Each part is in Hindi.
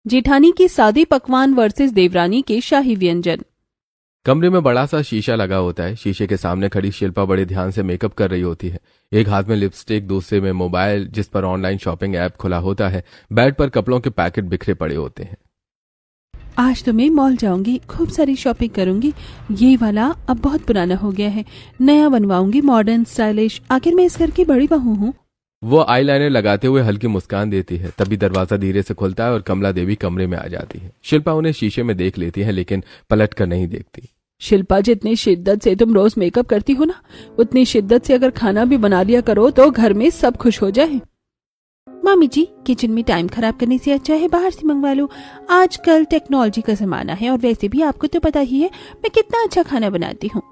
जेठानी की सादे पकवान वर्सेस देवरानी के शाही व्यंजन। कमरे में बड़ा सा शीशा लगा होता है। शीशे के सामने खड़ी शिल्पा बड़े ध्यान से मेकअप कर रही होती है। एक हाथ में लिपस्टिक, दूसरे में मोबाइल जिस पर ऑनलाइन शॉपिंग ऐप खुला होता है। बेड पर कपड़ों के पैकेट बिखरे पड़े होते हैं। आज तो मैं मॉल जाऊंगी, खूब सारी शॉपिंग करूंगी। ये वाला अब बहुत पुराना हो गया है, नया बनवाऊंगी, मॉडर्न स्टाइलिश। आखिर मैं इस घर की बड़ी बहू हूँ। वो आईलाइनर लगाते हुए हल्की मुस्कान देती है। तभी दरवाजा धीरे से खुलता है और कमला देवी कमरे में आ जाती है। शिल्पा उन्हें शीशे में देख लेती है लेकिन पलट कर नहीं देखती। शिल्पा, जितनी शिद्दत से तुम रोज मेकअप करती हो ना, उतनी शिद्दत से अगर खाना भी बना लिया करो तो घर में सब खुश हो जाए। मामी जी, किचन में टाइम खराब करने से अच्छा है बाहर से मंगवा लो। आजकल टेक्नोलॉजी का जमाना है और वैसे भी आपको तो पता ही है मैं कितना अच्छा खाना बनाती हूँ।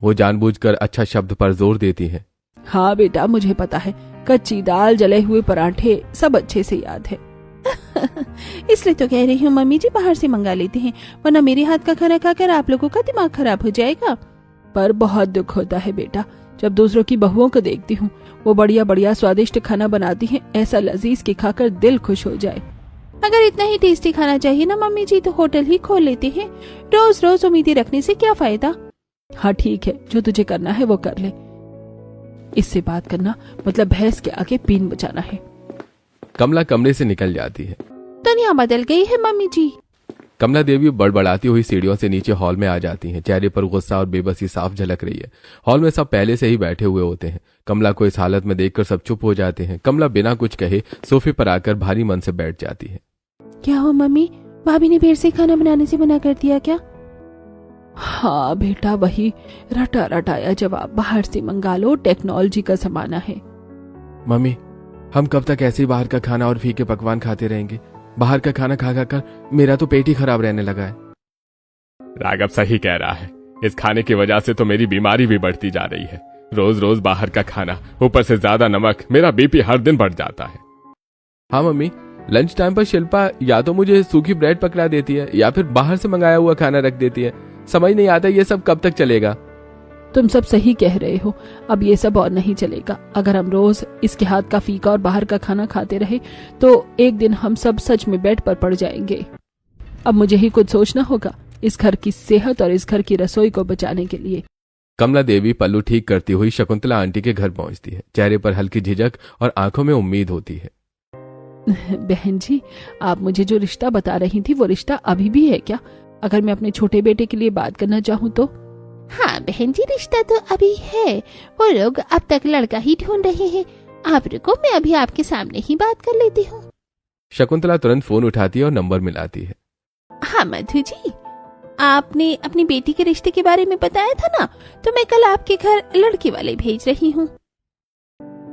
वो जानबूझकर अच्छा शब्द पर जोर देती है। हाँ बेटा, मुझे पता है, कच्ची दाल, जले हुए पराठे सब अच्छे से याद है। इसलिए तो कह रही हूँ मम्मी जी, बाहर से मंगा लेते हैं, वरना मेरे हाथ का खाना खाकर आप लोगों का दिमाग खराब हो जाएगा। पर बहुत दुख होता है बेटा, जब दूसरों की बहुओं को देखती हूँ, वो बढ़िया बढ़िया स्वादिष्ट खाना बनाती हैं, ऐसा लजीज कि खाकर दिल खुश हो जाए। अगर इतना ही टेस्टी खाना चाहिए ना मम्मी जी, तो होटल ही खोल लेते हैं। रोज रोज उम्मीदें रखने से क्या फायदा। हाँ ठीक है, जो तुझे करना है वो कर ले। इससे बात करना मतलब भैंस के आगे पीन बचाना है। कमला कमरे से निकल जाती है। दुनिया बदल गई है मम्मी जी। कमला देवी बड़बड़ाती हुई सीढ़ियों से नीचे हॉल में आ जाती हैं। चेहरे पर गुस्सा और बेबसी साफ झलक रही है। हॉल में सब पहले से ही बैठे हुए होते हैं। कमला को इस हालत में देखकर सब चुप हो जाते हैं। कमला बिना कुछ कहे सोफे पर आकर भारी मन से बैठ जाती है। क्या हो मम्मी, भाभी ने देर से खाना बनाने से मना कर दिया क्या? हाँ बेटा, वही रटा रटाया जवाब, बाहर से मंगा लो, टेक्नोलॉजी का जमाना है। मम्मी, हम कब तक ऐसे ही बाहर का खाना और फीके पकवान खाते रहेंगे? बाहर का खाना खा कर मेरा तो पेट ही खराब रहने लगा है। राघव सही कह रहा है, इस खाने की वजह से तो मेरी बीमारी भी बढ़ती जा रही है। रोज रोज बाहर का खाना, ऊपर से ज्यादा नमक, मेरा बीपी हर दिन बढ़ जाता है। हाँ मम्मी, लंच टाइम पर शिल्पा या तो मुझे सूखी ब्रेड पकड़ा देती है या फिर बाहर से मंगाया हुआ खाना रख देती है। समझ नहीं आता ये सब कब तक चलेगा। तुम सब सही कह रहे हो, अब ये सब और नहीं चलेगा। अगर हम रोज इसके हाथ का फीका और बाहर का खाना खाते रहे तो एक दिन हम सब सच में बेड पर पड़ जाएंगे। अब मुझे ही कुछ सोचना होगा इस घर की सेहत और इस घर की रसोई को बचाने के लिए। कमला देवी पल्लू ठीक करती हुई शकुंतला आंटी के घर पहुंचती है। चेहरे पर हल्की झिझक और आंखों में उम्मीद होती है। बहन जी, आप मुझे जो रिश्ता बता रही थी वो रिश्ता अभी भी है क्या? अगर मैं अपने छोटे बेटे के लिए बात करना चाहूँ तो? हाँ बहन जी, रिश्ता तो अभी है, वो लोग अब तक लड़का ही ढूंढ रहे हैं। आप रुको, मैं अभी आपके सामने ही बात कर लेती हूँ। शकुंतला तुरंत फोन उठाती है और नंबर मिलाती है। हाँ मधु जी, आपने अपनी बेटी के रिश्ते के बारे में बताया था ना, तो मैं कल आपके घर लड़की वाले भेज रही हूँ।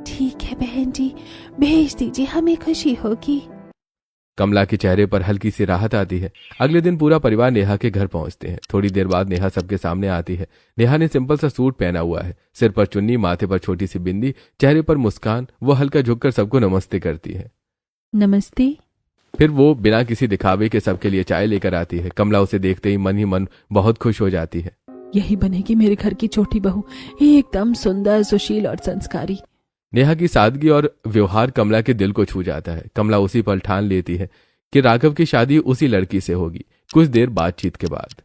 ठीक है बहन जी, भेज दीजिए, हमें खुशी होगी। कमला के चेहरे पर हल्की सी राहत आती है। अगले दिन पूरा परिवार नेहा के घर पहुंचते हैं। थोड़ी देर बाद नेहा सबके सामने आती है। नेहा ने सिंपल सा सूट पहना हुआ है, सिर पर चुन्नी, माथे पर छोटी सी बिंदी, चेहरे पर मुस्कान। वो हल्का झुककर सबको नमस्ते करती है। नमस्ते। फिर वो बिना किसी दिखावे के सबके लिए चाय लेकर आती है। कमला उसे देखते ही मन ही मन बहुत खुश हो जाती है। यही बनेगी मेरे घर की छोटी बहू, एकदम सुंदर, सुशील और संस्कारी। नेहा की सादगी और व्यवहार कमला के दिल को छू जाता है। कमला उसी पर ठान लेती है कि राघव की शादी उसी लड़की से होगी। कुछ देर बातचीत के बाद,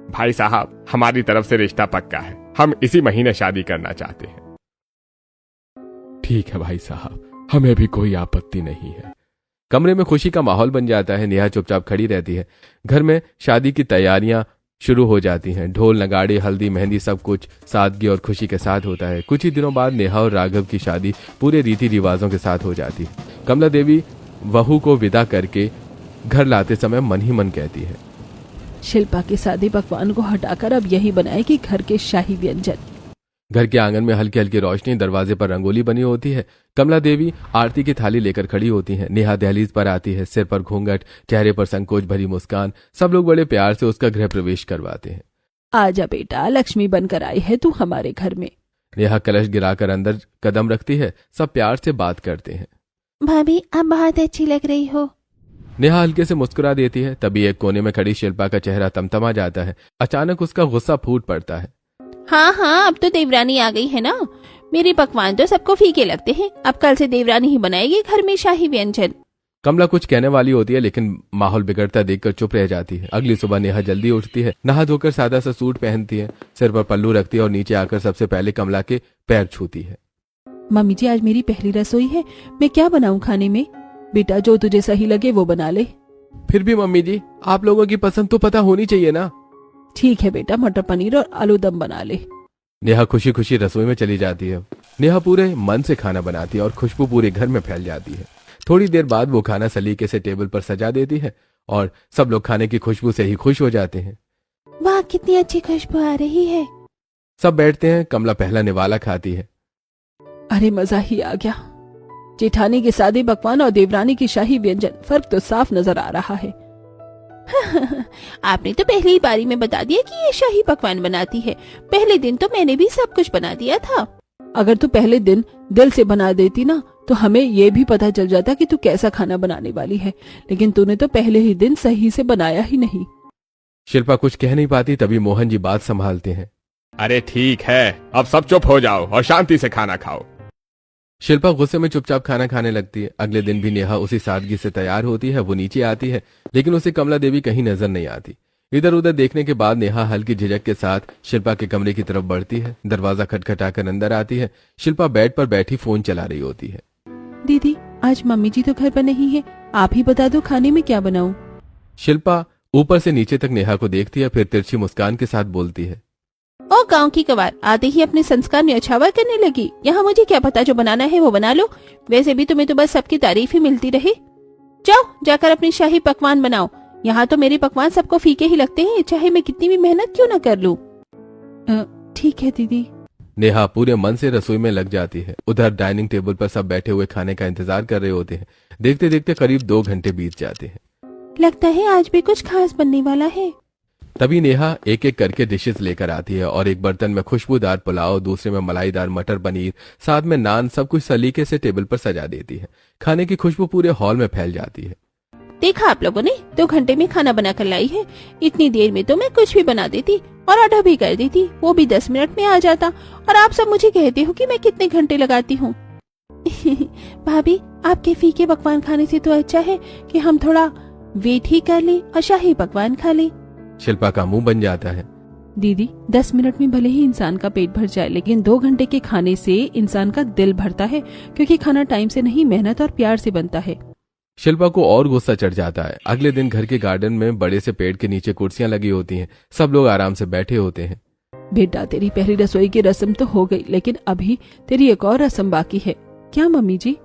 भाई साहब, हमारी तरफ से रिश्ता पक्का है, हम इसी महीने शादी करना चाहते हैं। ठीक है भाई साहब, हमें भी कोई आपत्ति नहीं है। कमरे में खुशी का माहौल बन जाता है। नेहा चुपचाप खड़ी रहती है। घर में शादी की तैयारियां शुरू हो जाती हैं। ढोल, नगाड़े, हल्दी, मेहंदी, सब कुछ सादगी और खुशी के साथ होता है। कुछ ही दिनों बाद नेहा और राघव की शादी पूरे रीति रिवाजों के साथ हो जाती है। कमला देवी बहू को विदा करके घर लाते समय मन ही मन कहती है, शिल्पा के सादे पकवान को हटाकर अब यही बनाएगी घर के शाही व्यंजन। घर के आंगन में हल्की हल्की रोशनी, दरवाजे पर रंगोली बनी होती है। कमला देवी आरती की थाली लेकर खड़ी होती हैं। नेहा दहलीज पर आती है, सिर पर घूंघट, चेहरे पर संकोच भरी मुस्कान। सब लोग बड़े प्यार से उसका गृह प्रवेश करवाते हैं। आजा बेटा, लक्ष्मी बनकर आई है तू हमारे घर में। नेहा कलश गिराकर अंदर कदम रखती है। सब प्यार से बात करते हैं। भाभी, आप बहुत अच्छी लग रही हो। नेहा हल्के से मुस्कुरा देती है। तभी एक कोने में खड़ी शिल्पा का चेहरा तमतमा जाता है। अचानक उसका गुस्सा फूट पड़ता है। हाँ, अब तो देवरानी आ गई है ना। मेरे पकवान तो सबको फीके लगते हैं, अब कल से देवरानी ही बनाएगी घर में शाही व्यंजन। कमला कुछ कहने वाली होती है लेकिन माहौल बिगड़ता देखकर चुप रह जाती है। अगली सुबह नेहा जल्दी उठती है, नहा धोकर सादा सा सूट पहनती है, सिर पर पल्लू रखती है और नीचे आकर सबसे पहले कमला के पैर छूती है। मम्मी जी आज मेरी पहली रसोई है, मैं क्या बनाऊं खाने में? बेटा जो तुझे सही लगे वो बना ले। फिर भी मम्मी जी आप लोगों की पसंद तो पता होनी चाहिए ना। ठीक है बेटा, मटर पनीर और आलू दम बना ले। नेहा खुशी खुशी रसोई में चली जाती है। नेहा पूरे मन से खाना बनाती है और खुशबू पूरे घर में फैल जाती है। थोड़ी देर बाद वो खाना सलीके से टेबल पर सजा देती है और सब लोग खाने की खुशबू से ही खुश हो जाते हैं। वाह कितनी अच्छी खुशबू आ रही है। सब बैठते हैं, कमला पहला निवाला खाती है। अरे मजा ही आ गया। जेठानी के सादे पकवान और देवरानी की शाही व्यंजन, फर्क तो साफ नजर आ रहा है। आपने तो पहली ही बारी में बता दिया कि ये शाही पकवान बनाती है। पहले दिन तो मैंने भी सब कुछ बना दिया था। अगर तू पहले दिन दिल से बना देती ना तो हमें ये भी पता चल जाता कि तू कैसा खाना बनाने वाली है, लेकिन तूने तो पहले ही दिन सही से बनाया ही नहीं। शिल्पा कुछ कह नहीं पाती, तभी मोहन जी बात संभालते हैं। अरे ठीक है, अब सब चुप हो जाओ और शांति से खाना खाओ। शिल्पा गुस्से में चुपचाप खाना खाने लगती है। अगले दिन भी नेहा उसी सादगी से तैयार होती है। वो नीचे आती है लेकिन उसे कमला देवी कहीं नजर नहीं आती। इधर उधर देखने के बाद नेहा हल्की झिझक के साथ शिल्पा के कमरे की तरफ बढ़ती है। दरवाजा खटखटाकर अंदर आती है। शिल्पा बेड पर बैठी फोन चला रही होती है। दीदी आज मम्मी जी तो घर पर नहीं है, आप ही बता दो खाने में क्या बनाऊं? शिल्पा ऊपर से नीचे तक नेहा को देखती है, फिर तिरछी मुस्कान के साथ बोलती है। ओ गांव की गवार, आते ही अपने संस्कार में अछावर करने लगी। यहाँ मुझे क्या पता, जो बनाना है वो बना लो। वैसे भी तुम्हें तो बस सबकी तारीफ ही मिलती रहे। जाओ जाकर अपनी शाही पकवान बनाओ। यहाँ तो मेरे पकवान सबको फीके ही लगते हैं, चाहे मैं कितनी भी मेहनत क्यों न कर लूं। ठीक है दीदी। नेहा पूरे मन से रसोई में लग जाती है। उधर डाइनिंग टेबल पर सब बैठे हुए खाने का इंतजार कर रहे होते हैं। देखते देखते करीब 2 घंटे बीत जाते हैं। लगता है आज भी कुछ खास बनने वाला है। तभी नेहा एक एक करके डिशेस लेकर आती है और एक बर्तन में खुशबूदार पुलाव, दूसरे में मलाईदार मटर पनीर, साथ में नान, सब कुछ सलीके से टेबल पर सजा देती है। खाने की खुशबू पूरे हॉल में फैल जाती है। देखा आप लोगों ने, 2 घंटे में खाना बनाकर लाई है। इतनी देर में तो मैं कुछ भी बना देती और ऑर्डर भी कर देती, वो भी 10 मिनट में आ जाता। और आप सब मुझे कहते हो कि मैं कितने घंटे लगाती हूँ। भाभी आपके फीके पकवान खाने से तो अच्छा है कि हम थोड़ा वेट ही कर ले और शाही पकवान खा ले। शिल्पा का मुंह बन जाता है। दीदी 10 मिनट में भले ही इंसान का पेट भर जाए, लेकिन 2 घंटे के खाने से इंसान का दिल भरता है, क्योंकि खाना टाइम से नहीं मेहनत और प्यार से बनता है। शिल्पा को और गुस्सा चढ़ जाता है। अगले दिन घर के गार्डन में बड़े से पेड़ के नीचे कुर्सियां लगी होती हैं। सब लोग आराम से बैठे होते हैं। बेटा तेरी पहली रसोई की रस्म तो हो गई, लेकिन अभी तेरी एक और रस्म बाकी है। क्या मम्मी जी?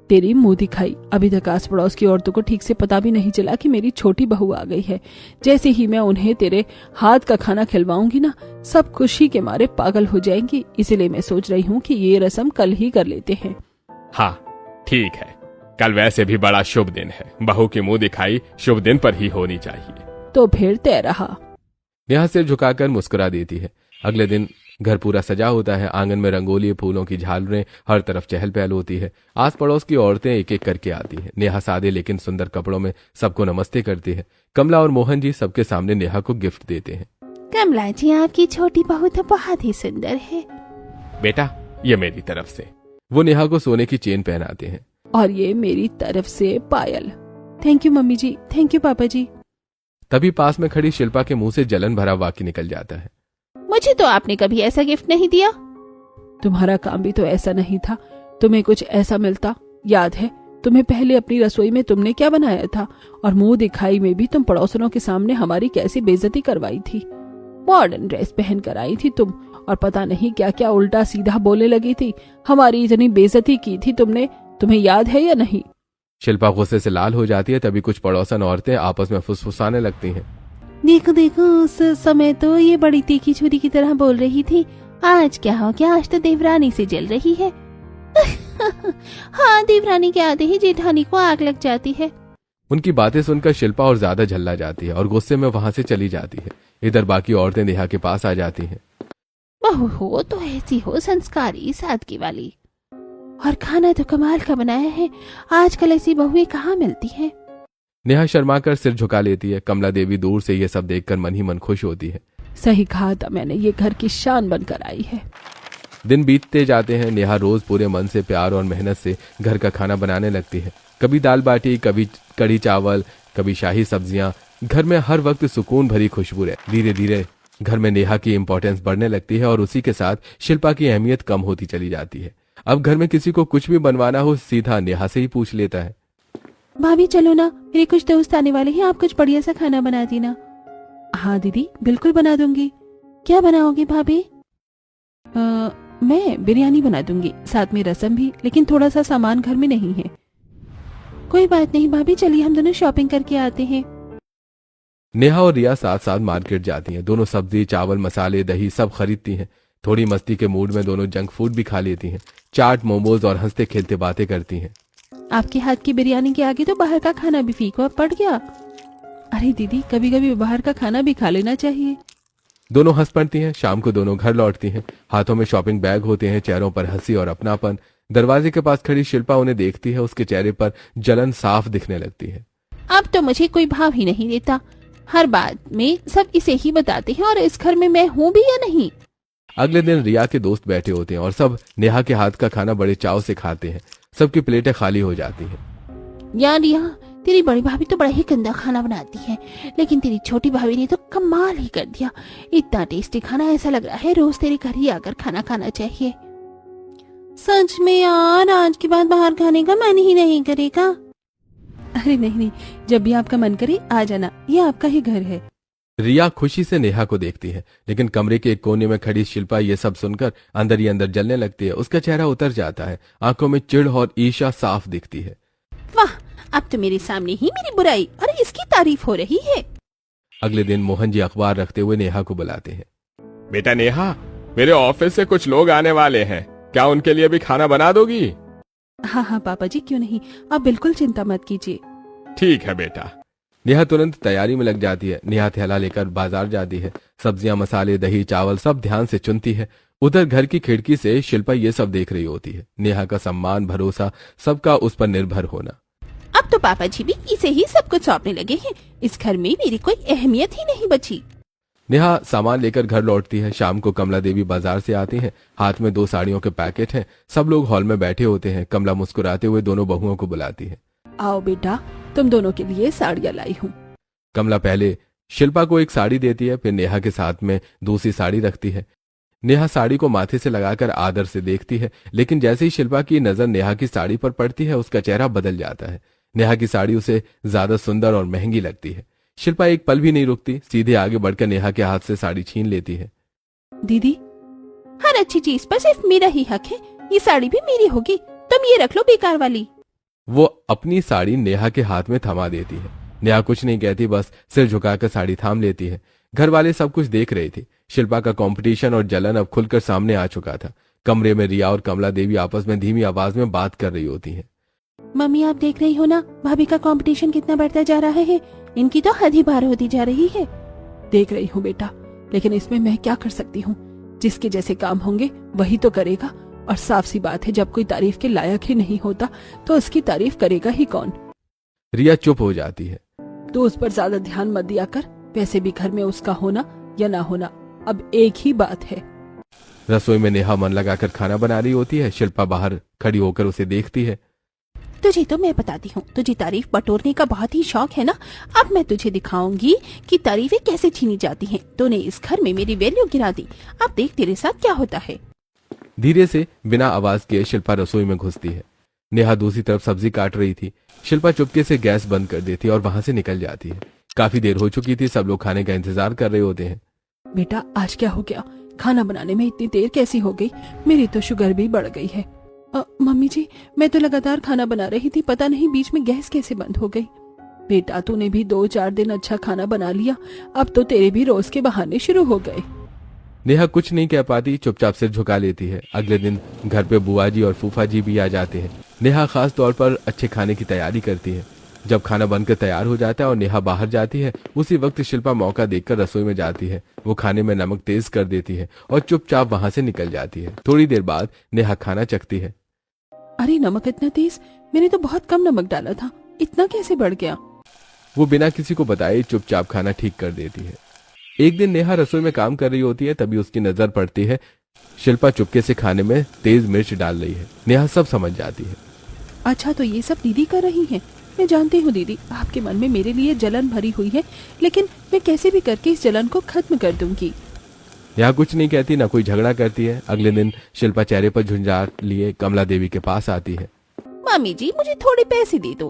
तेरी मुंह दिखाई। अभी तक आस पड़ोस की औरतों को ठीक से पता भी नहीं चला कि मेरी छोटी बहू आ गई है। जैसे ही मैं उन्हें तेरे हाथ का खाना खिलवाऊंगी ना, सब खुशी के मारे पागल हो जाएंगी। इसलिए मैं सोच रही हूँ कि ये रस्म कल ही कर लेते हैं। हाँ ठीक है, कल वैसे भी बड़ा शुभ दिन है। बहू की मुंह दिखाई शुभ दिन पर ही होनी चाहिए। तो फिर तय रहा। नेहा सिर झुकाकर मुस्कुरा देती है। अगले दिन घर पूरा सजा होता है। आंगन में रंगोली, फूलों की झालरें, हर तरफ चहल पहल होती है। आस पड़ोस की औरतें एक एक करके आती हैं। नेहा सादे लेकिन सुंदर कपड़ों में सबको नमस्ते करती है। कमला और मोहन जी सबके सामने नेहा को गिफ्ट देते हैं। कमला जी आपकी छोटी बहू तो बहुत ही सुंदर है। बेटा ये मेरी तरफ से। वो नेहा को सोने की चेन पहनाते हैं। और ये मेरी तरफ से Payal. Thank you mummy ji. Thank you papa ji. तभी पास में खड़ी शिल्पा के मुंह से जलन भरा वाक्य निकल जाता है। मुझे तो आपने कभी ऐसा गिफ्ट नहीं दिया। तुम्हारा काम भी तो ऐसा नहीं था, तुम्हें कुछ ऐसा मिलता। याद है तुम्हें पहले अपनी रसोई में तुमने क्या बनाया था, और मुंह दिखाई में भी तुम पड़ोसनों के सामने हमारी कैसी बेइज्जती करवाई थी। मॉडर्न ड्रेस पहन कर आई थी तुम, और पता नहीं क्या क्या उल्टा सीधा बोलने लगी थी। हमारी इतनी बेइज्जती की थी तुमने, तुम्हें याद है या नहीं? शिल्पा गुस्से से लाल हो जाती है। तभी कुछ पड़ोसन औरतें आपस में फुसफुसाने लगती हैं। देखो देखो, उस समय तो ये बड़ी तीखी छुरी की तरह बोल रही थी, आज क्या हो गया, आज तो देवरानी से जल रही है। हाँ, देवरानी के आते ही जेठानी को आग लग जाती है। उनकी बातें सुनकर शिल्पा और ज्यादा झल्ला जाती है और गुस्से में वहां से चली जाती है। इधर बाकी औरतें नेहा के पास आ जाती हैं। बहू हो तो ऐसी हो, संस्कारी सादगी वाली, और खाना तो कमाल का बनाया है। आजकल ऐसी बहुएं कहाँ मिलती हैं। नेहा शर्माकर सिर झुका लेती है। कमला देवी दूर से ये सब देखकर मन ही मन खुश होती है। सही कहा था मैंने, ये घर की शान बनकर आई है। दिन बीतते जाते हैं। नेहा रोज पूरे मन से, प्यार और मेहनत से घर का खाना बनाने लगती है। कभी दाल बाटी, कभी कढ़ी चावल, कभी शाही सब्जियां। घर में हर वक्त सुकून भरी खुशबू है। धीरे धीरे घर में नेहा की इंपॉर्टेंस बढ़ने लगती है और उसी के साथ शिल्पा की अहमियत कम होती चली जाती है। अब घर में किसी को कुछ भी बनवाना हो सीधा नेहा से ही पूछ लेता है। भाभी चलो ना, मेरे कुछ दोस्त आने वाले हैं, आप कुछ बढ़िया सा खाना बना देना। हाँ दीदी, बिल्कुल बना दूंगी। क्या बनाओगे भाभी? मैं बिरयानी बना दूंगी, साथ में रसम भी, लेकिन थोड़ा सा सामान घर में नहीं है। कोई बात नहीं भाभी, चलिए हम दोनों शॉपिंग करके आते हैं। नेहा और रिया साथ साथ मार्केट जाती हैं। दोनों सब्जी, चावल, मसाले, दही सब खरीदती हैं। थोड़ी मस्ती के मूड में दोनों जंक फूड भी खा लेती हैं, चाट, मोमोज, और हंसते खेलते बातें करती हैं। आपके हाथ की बिरयानी के आगे तो बाहर का खाना भी फीका पड़ गया। अरे दीदी, कभी कभी बाहर का खाना भी खा लेना चाहिए। दोनों हंस पड़ती हैं। शाम को दोनों घर लौटती हैं। हाथों में शॉपिंग बैग होते हैं, चेहरों पर हंसी और अपनापन। दरवाजे के पास खड़ी शिल्पा उन्हें देखती है। उसके चेहरे पर जलन साफ दिखने लगती है। अब तो मुझे कोई भाव ही नहीं देता, हर बात में सब इसे ही बताते हैं, और इस घर में मैं हूँ भी या नहीं। अगले दिन रिया के दोस्त बैठे होते हैं और सब नेहा के हाथ का खाना बड़े चाव से खाते हैं। सबकी प्लेटें खाली हो जाती हैं। यार रिया, तेरी बड़ी भाभी तो बड़ा ही गंदा खाना बनाती है, लेकिन तेरी छोटी भाभी ने तो कमाल ही कर दिया। इतना टेस्टी खाना, ऐसा लग रहा है रोज तेरे घर ही आकर खाना खाना चाहिए। सच में यार, आज के बाद बाहर खाने का मन ही नहीं करेगा। अरे नहीं नहीं, जब भी आपका मन करे आ जाना, ये आपका ही घर है। रिया खुशी से नेहा को देखती है, लेकिन कमरे के एक कोने में खड़ी शिल्पा ये सब सुनकर अंदर ही अंदर जलने लगती है। उसका चेहरा उतर जाता है, आंखों में चिढ़ और ईर्ष्या साफ दिखती है। वाह, अब तो मेरे सामने ही मेरी बुराई और इसकी तारीफ हो रही है। अगले दिन मोहन जी अखबार रखते हुए नेहा को बुलाते हैं। बेटा नेहा, मेरे ऑफिस से कुछ लोग आने वाले हैं, क्या उनके लिए भी खाना बना दोगी? हाँ हाँ पापा जी, क्यों नहीं, आप बिल्कुल चिंता मत कीजिए। ठीक है बेटा। नेहा तुरंत तैयारी में लग जाती है। नेहा थैला लेकर बाजार जाती है। सब्जियां, मसाले, दही, चावल सब ध्यान से चुनती है। उधर घर की खिड़की से शिल्पा ये सब देख रही होती है। नेहा का सम्मान, भरोसा, सबका उस पर निर्भर होना। अब तो पापा जी भी इसे ही सब कुछ सौंपने लगे हैं। इस घर में मेरी कोई अहमियत ही नहीं बची। नेहा सामान लेकर घर लौटती है। शाम को कमला देवी बाजार से आती हैं। हाथ में 2 साड़ियों के पैकेट हैं। सब लोग हॉल में बैठे होते हैं। कमला मुस्कुराते हुए दोनों बहुओं को बुलाती है। आओ बेटा, तुम दोनों के लिए साड़ियाँ लाई हूँ। कमला पहले शिल्पा को एक साड़ी देती है, फिर नेहा के साथ में दूसरी साड़ी रखती है। नेहा साड़ी को माथे से लगाकर आदर से देखती है, लेकिन जैसे ही शिल्पा की नजर नेहा की साड़ी पर पड़ती है, उसका चेहरा बदल जाता है। नेहा की साड़ी उसे ज्यादा सुंदर और महंगी लगती है। शिल्पा एक पल भी नहीं रुकती, सीधे आगे बढ़कर नेहा के हाथ से साड़ी छीन लेती है। दीदी, हर अच्छी चीज पर सिर्फ मेरा ही हक है। ये साड़ी भी मेरी होगी, तुम ये रख लो बेकार वाली। वो अपनी साड़ी नेहा के हाथ में थमा देती है। नेहा कुछ नहीं कहती, बस सिर झुकाकर साड़ी थाम लेती है। घर वाले सब कुछ देख रहे थे। शिल्पा का कंपटीशन और जलन अब खुलकर सामने आ चुका था। कमरे में रिया और कमला देवी आपस में धीमी आवाज में बात कर रही होती हैं। मम्मी, आप देख रही हो ना, भाभी का कंपटीशन कितना बढ़ता जा रहा है। इनकी तो हद ही पार होती जा रही है। देख रही हूँ बेटा, लेकिन इसमें मैं क्या कर सकती हूँ। जिसके जैसे काम होंगे वही तो करेगा, और साफ सी बात है, जब कोई तारीफ के लायक ही नहीं होता तो उसकी तारीफ करेगा ही कौन। रिया चुप हो जाती है। तो उस पर ज्यादा ध्यान मत दिया कर। वैसे भी घर में उसका होना या ना होना अब एक ही बात है। रसोई में नेहा मन लगाकर खाना बना रही होती है। शिल्पा बाहर खड़ी होकर उसे देखती है। तुझे तो मैं बताती हूँ, तुझे तारीफ बटोरने का बहुत ही शौक है ना। अब मैं तुझे दिखाऊंगी कि तारीफें कैसे छीनी जाती हैं। तूने इस घर में मेरी वैल्यू गिरा दी, अब देख तेरे साथ क्या होता है। धीरे से बिना आवाज किए शिल्पा रसोई में घुसती है। नेहा दूसरी तरफ सब्जी काट रही थी। शिल्पा चुपके से गैस बंद कर देती और वहां से निकल जाती है। काफी देर हो चुकी थी, सब लोग खाने का इंतजार कर रहे होते हैं। बेटा, आज क्या हो गया? खाना बनाने में इतनी देर कैसी हो गई? मेरी तो शुगर भी बढ़ गई है। मम्मी जी, मैं तो लगातार खाना बना रही थी, पता नहीं बीच में गैस कैसे बंद हो गई। बेटा, तूने भी 2-4 दिन अच्छा खाना बना लिया, अब तो तेरे भी रोज के बहाने शुरू हो गए। नेहा कुछ नहीं कह पाती, चुपचाप सिर झुका लेती है। अगले दिन घर पे बुआ जी और फूफा जी भी आ जाते हैं। नेहा खास तौर पर अच्छे खाने की तैयारी करती है। जब खाना बनकर तैयार हो जाता है और नेहा बाहर जाती है, उसी वक्त शिल्पा मौका देखकर रसोई में जाती है। वो खाने में नमक तेज कर देती है और चुपचाप वहां से निकल जाती है। थोड़ी देर बाद नेहा खाना चखती है। अरे, नमक इतना तेज? मैंने तो बहुत कम नमक डाला था, इतना कैसे बढ़ गया? वो बिना किसी को बताए चुपचाप खाना ठीक कर देती है। एक दिन नेहा रसोई में काम कर रही होती है, तभी उसकी नजर पड़ती है शिल्पा चुपके से खाने में तेज मिर्च डाल रही है। नेहा सब समझ जाती है। अच्छा, तो ये सब दीदी कर रही हैं। मैं जानती हूँ दीदी, आपके मन में मेरे लिए जलन भरी हुई है, लेकिन मैं कैसे भी करके इस जलन को खत्म कर दूंगी। यहाँ कुछ नहीं कहती, ना कोई झगड़ा करती है। अगले दिन शिल्पा चेहरे पर झुंझार लिए कमला देवी के पास आती है। मामी जी, मुझे थोड़े पैसे दे दो।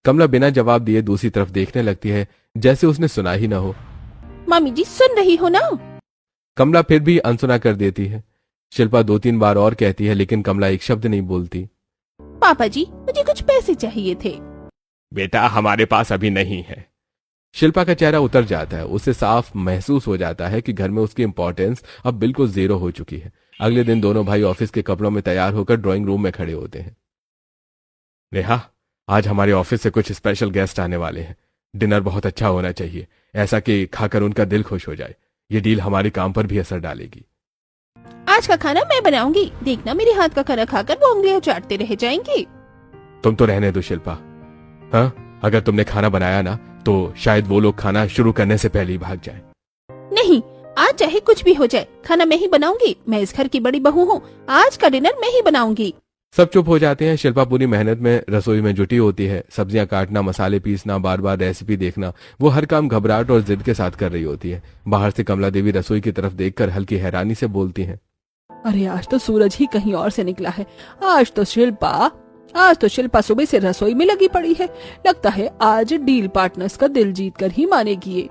कमला बिना जवाब दिए दूसरी तरफ देखने लगती है, जैसे उसने सुना ही ना हो। मामी जी, सुन रही हो ना? कमला फिर भी अनसुना कर देती है। शिल्पा 2-3 बार और कहती है, लेकिन कमला एक शब्द नहीं बोलती। पापा जी, मुझे कुछ पैसे चाहिए थे। बेटा, हमारे पास अभी नहीं है। शिल्पा का चेहरा उतर जाता है। उसे साफ महसूस हो जाता है कि घर में उसकी इंपॉर्टेंस अब बिल्कुल जीरो हो चुकी है। अगले दिन दोनों भाई ऑफिस के कपड़ों में तैयार होकर ड्राइंग रूम में खड़े होते हैं। नेहा, आज हमारे ऑफिस से कुछ स्पेशल गेस्ट आने वाले हैं। डिनर बहुत अच्छा होना चाहिए, ऐसा कि खाकर उनका दिल खुश हो जाए। ये डील हमारे काम पर भी असर डालेगी। आज का खाना मैं बनाऊंगी, देखना मेरे हाथ का खाना खाकर वो उंगलियां चाटते रह जाएंगे। तुम तो रहने दो शिल्पा। हाँ, अगर तुमने खाना बनाया ना, तो शायद वो लोग खाना शुरू करने से पहले ही भाग जाए। नहीं, आज चाहे कुछ भी हो जाए, खाना मैं ही बनाऊंगी। मैं इस घर की बड़ी बहू हूँ, आज का डिनर मैं ही बनाऊंगी। सब चुप हो जाते हैं। शिल्पा पूरी मेहनत में रसोई में जुटी होती है। सब्जियां काटना, मसाले पीसना, बार बार रेसिपी देखना, वो हर काम घबराहट और जिद के साथ कर रही होती है। बाहर से कमला देवी रसोई की तरफ देखकर हल्की हैरानी से बोलती हैं, अरे आज तो सूरज ही कहीं और से निकला है। आज तो शिल्पा सुबह से रसोई में लगी पड़ी है। लगता है आज डील पार्टनर्स का दिल जीत कर ही मानेगी ये।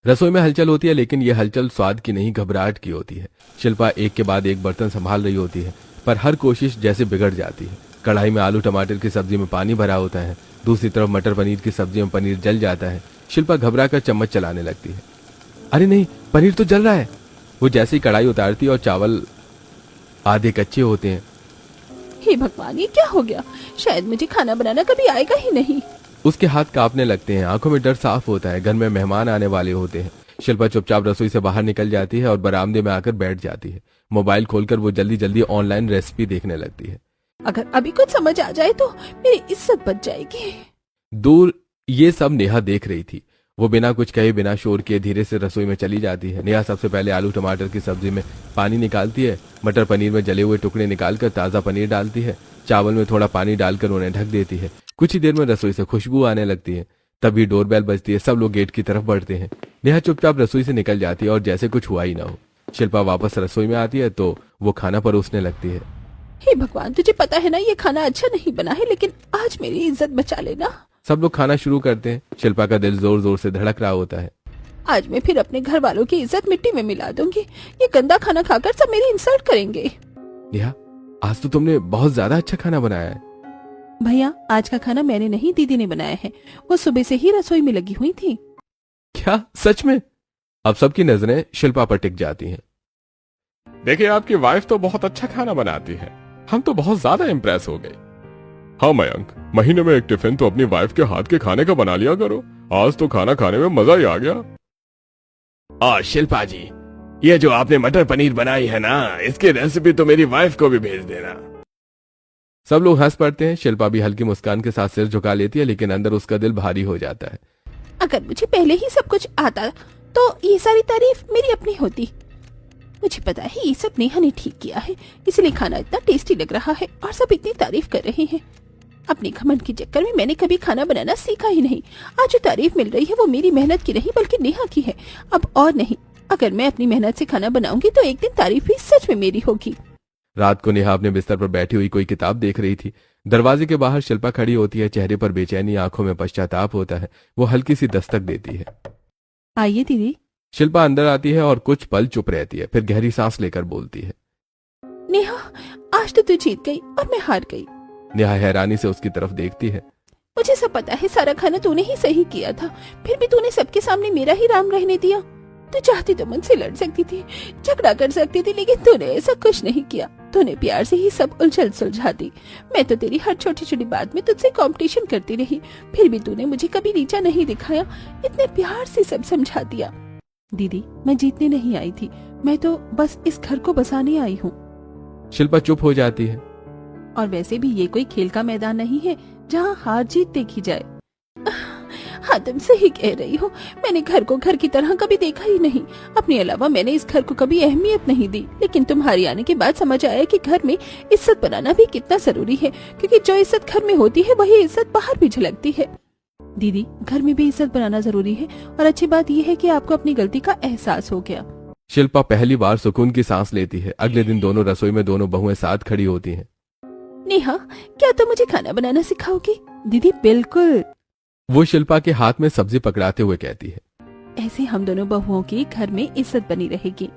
रसोई में हलचल होती है, लेकिन ये हलचल स्वाद की नहीं, घबराहट की होती है। शिल्पा एक के बाद एक बर्तन संभाल रही होती है, पर हर कोशिश जैसे बिगड़ जाती है। कढ़ाई में आलू टमाटर की सब्जी में पानी भरा होता है। दूसरी तरफ मटर पनीर की सब्जी में पनीर जल जाता है। शिल्पा घबरा कर चम्मच चलाने लगती है। अरे नहीं, पनीर तो जल रहा है। वो जैसे ही कढ़ाई उतारती है और चावल आधे कच्चे होते हैं। हे भगवान, ये क्या हो गया? शायद मुझे खाना बनाना कभी आएगा ही नहीं। उसके हाथ कांपने लगते हैं, आंखों में डर साफ होता है। घर में मेहमान आने वाले होते हैं। शिल्पा चुपचाप रसोई से बाहर निकल जाती है और बरामदे में आकर बैठ जाती है। मोबाइल खोलकर वो जल्दी जल्दी ऑनलाइन रेसिपी देखने लगती है। अगर अभी कुछ समझ आ जाए तो मेरी इज्जत बच जाएगी। दूर ये सब नेहा देख रही थी। वो बिना कुछ कहे, बिना शोर किए धीरे से रसोई में चली जाती है। नेहा सबसे पहले आलू टमाटर की सब्जी में पानी निकालती है। मटर पनीर में जले हुए टुकड़े निकालकर ताज़ा पनीर डालती है। चावल में थोड़ा पानी डालकर उन्हें ढक देती है। कुछ ही देर में रसोई से खुशबू आने लगती है। तभी डोरबेल बजती है। सब लोग गेट की तरफ बढ़ते हैं। नेहा चुपचाप रसोई से निकल जाती है और जैसे कुछ हुआ ही ना हो। शिल्पा वापस रसोई में आती है तो वो खाना परोसने लगती है। हे भगवान, तुझे पता है ना ये खाना अच्छा नहीं बना है, लेकिन आज मेरी इज्जत बचा लेना। सब लोग खाना शुरू करते हैं। शिल्पा का दिल जोर जोर से धड़क रहा होता है। आज मैं फिर अपने घर वालों की इज्जत मिट्टी में मिला दूंगी। ये गंदा खाना खाकर सब मेरी इंसल्ट करेंगे। नेहा, आज तो तुमने बहुत ज्यादा अच्छा खाना बनाया है। भैया, आज का खाना मैंने नहीं, दीदी ने बनाया है। वो सुबह से ही रसोई में लगी हुई थी। क्या सच में? अब सबकी नजरें शिल्पा पर टिक जाती हैं। देखिए, आपकी वाइफ तो बहुत अच्छा खाना बनाती है। हम तो बहुत ज्यादा इम्प्रेस हो गए। हाँ मयंक, महीने में एक टिफिन तो अपनी वाइफ के हाथ के खाने का बना लिया करो। आज तो खाना खाने में मजा ही आ गया। और शिल्पा जी, ये जो आपने मटर पनीर बनाई है ना, इसकी रेसिपी तो मेरी वाइफ को भी भेज देना। सब लोग हंस पड़ते हैं। शिल्पा भी हल्की मुस्कान के साथ सिर झुका लेती है, लेकिन अंदर उसका दिल भारी हो जाता है। अगर मुझे पहले ही सब कुछ आता तो ये सारी तारीफ मेरी अपनी होती। मुझे पता है ये सब नेहा ने ठीक किया है, इसलिए खाना इतना टेस्टी लग रहा है और सब इतनी तारीफ कर रहे हैं। अपने घमंड के चक्कर में मैंने कभी खाना बनाना सीखा ही नहीं। आज जो तारीफ मिल रही है वो मेरी मेहनत की नहीं बल्कि नेहा की है। अब और नहीं, अगर मैं अपनी मेहनत से खाना बनाऊंगी तो एक दिन तारीफ भी सच में मेरी होगी। रात को नेहा अपने बिस्तर पर बैठी हुई कोई किताब देख रही थी। दरवाजे के बाहर शिल्पा खड़ी होती है। चेहरे पर बेचैनी, आंखों में पश्चाताप होता है। वो हल्की सी दस्तक देती है। आइए दीदी। शिल्पा अंदर आती है और कुछ पल चुप रहती है, फिर गहरी सांस लेकर बोलती है, नेहा, आज तो तू जीत गई और मैं हार गई। नेहा हैरानी से उसकी तरफ देखती है। मुझे सब पता है, सारा खाना तूने ही सही किया था, फिर भी तूने सबके सामने मेरा ही राम रहने दिया। तू चाहती तो मुझसे लड़ सकती थी, झगड़ा कर सकती थी, लेकिन तूने ऐसा कुछ नहीं किया। तूने प्यार से ही सब उलझन सुलझा दी। मैं तो तेरी हर छोटी छोटी बात में तुझसे कंपटीशन करती रही, फिर भी तूने मुझे कभी नीचा नहीं दिखाया, इतने प्यार से सब समझा दिया। दीदी, मैं जीतने नहीं आई थी, मैं तो बस इस घर को बसाने आई हूँ। शिल्पा चुप हो जाती है। और वैसे भी ये कोई खेल का मैदान नहीं है जहाँ हार जीत देखी जाए। हाँ तुम सही कह रही हो, मैंने घर को घर की तरह कभी देखा ही नहीं। अपने अलावा मैंने इस घर को कभी अहमियत नहीं दी, लेकिन तुम्हारी आने के बाद समझ आया कि घर में इज्जत बनाना भी कितना जरूरी है, क्योंकि जो इज्जत घर में होती है वही इज्जत बाहर भी झलकती है। दीदी, घर में भी इज्जत बनाना जरूरी है, और अच्छी बात यह है कि आपको अपनी गलती का एहसास हो गया। शिल्पा पहली बार सुकून की सांस लेती है। अगले दिन दोनों रसोई में दोनों बहुएं साथ खड़ी होती हैं। नेहा, क्या तुम मुझे खाना बनाना सिखाओगी? दीदी बिल्कुल। वो शिल्पा के हाथ में सब्जी पकड़ाते हुए कहती है, ऐसे हम दोनों बहुओं की घर में इज्जत बनी रहेगी।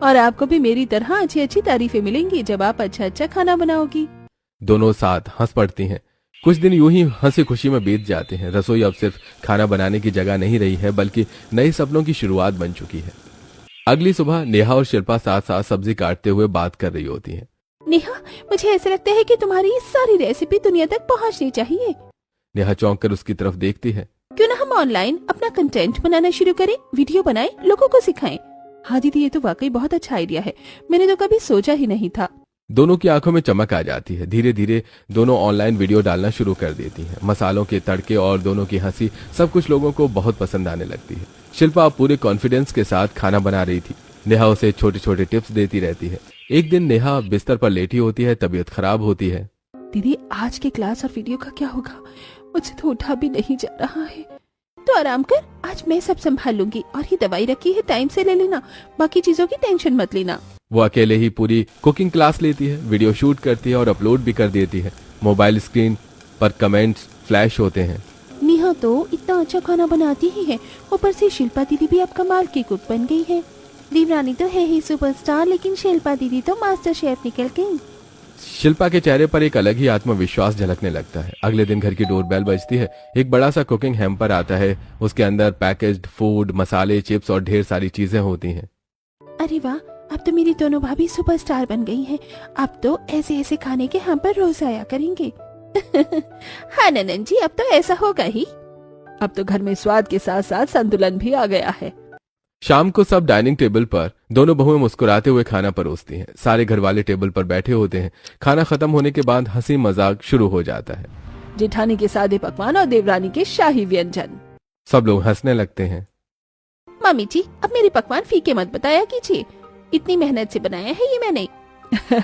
और आपको भी मेरी तरह अच्छी अच्छी तारीफें मिलेंगी जब आप अच्छा अच्छा खाना बनाओगी। दोनों साथ हंस पड़ती हैं। कुछ दिन यूं ही हंसी खुशी में बीत जाते हैं। रसोई अब सिर्फ खाना बनाने की जगह नहीं रही है, बल्कि नए सपनों की शुरुआत बन चुकी है। अगली सुबह नेहा और शिल्पा साथ साथ सब्जी काटते हुए बात कर रही होती हैं। नेहा, मुझे ऐसा लगता है कि तुम्हारी ये सारी रेसिपी दुनिया तक पहुंचनी चाहिए। नेहा चौंक कर उसकी तरफ देखती है। क्यों ना हम ऑनलाइन अपना कंटेंट बनाना शुरू करें, वीडियो बनाएं, लोगों को सिखाएं। हाँ दीदी, ये तो वाकई बहुत अच्छा आइडिया है, मैंने तो कभी सोचा ही नहीं था। दोनों की आंखों में चमक आ जाती है। धीरे धीरे दोनों ऑनलाइन वीडियो डालना शुरू कर देती हैं। मसालों के तड़के और दोनों की हंसी सब कुछ लोगों को बहुत पसंद आने लगती है। शिल्पा अब पूरे कॉन्फिडेंस के साथ खाना बना रही थी। नेहा उसे छोटे छोटे टिप्स देती रहती है। एक दिन नेहा बिस्तर पर लेटी होती है, तबीयत खराब होती है। दीदी, आज के क्लास और वीडियो का क्या होगा? मुझसे तो उठा भी नहीं जा रहा है। तो आराम कर, आज मैं सब संभाल लूंगी। और ये दवाई रखी है, टाइम से ले लेना, बाकी चीजों की टेंशन मत लेना। वो अकेले ही पूरी कुकिंग क्लास लेती है, वीडियो शूट करती है और अपलोड भी कर देती है। मोबाइल स्क्रीन पर कमेंट्स फ्लैश होते हैं। नेहा तो इतना अच्छा खाना बनाती ही है, ऊपर से शिल्पा दीदी भी अब कमाल की कुक बन गई है। देवरानी तो है ही सुपरस्टार, लेकिन शिल्पा दीदी तो मास्टर शेफ निकल गई। शिल्पा के चेहरे पर एक अलग ही आत्मविश्वास झलकने लगता है। अगले दिन घर की डोरबेल बजती है। एक बड़ा सा कुकिंग हैम्पर आता है। उसके अंदर पैकेज्ड फूड, मसाले, चिप्स और ढेर सारी चीजें होती हैं। अरे वाह, अब तो मेरी दोनों भाभी सुपरस्टार बन गई हैं। अब तो ऐसे ऐसे खाने के हम पर रोज आया करेंगे। हाँ ननन जी, अब तो ऐसा होगा ही। अब तो घर में स्वाद के साथ साथ संतुलन भी आ गया है। शाम को सब डाइनिंग टेबल पर दोनों बहुएं मुस्कुराते हुए खाना परोसती हैं। सारे घर वाले टेबल पर बैठे होते हैं। खाना खत्म होने के बाद हंसी मजाक शुरू हो जाता है। जेठानी के सादे पकवान और देवरानी के शाही व्यंजन। सब लोग हंसने लगते हैं। मम्मी जी, अब मेरे पकवान फीके मत बताया कीजिए, इतनी मेहनत से बनाया है ये मैंने।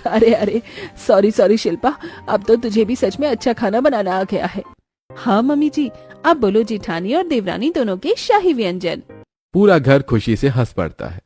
अरे अरे, सॉरी सॉरी शिल्पा, अब तो तुझे भी सच में अच्छा खाना बनाना आ गया है। हाँ मम्मी जी, अब बोलो जेठानी और देवरानी दोनों के शाही व्यंजन। पूरा घर खुशी से हंस पड़ता है।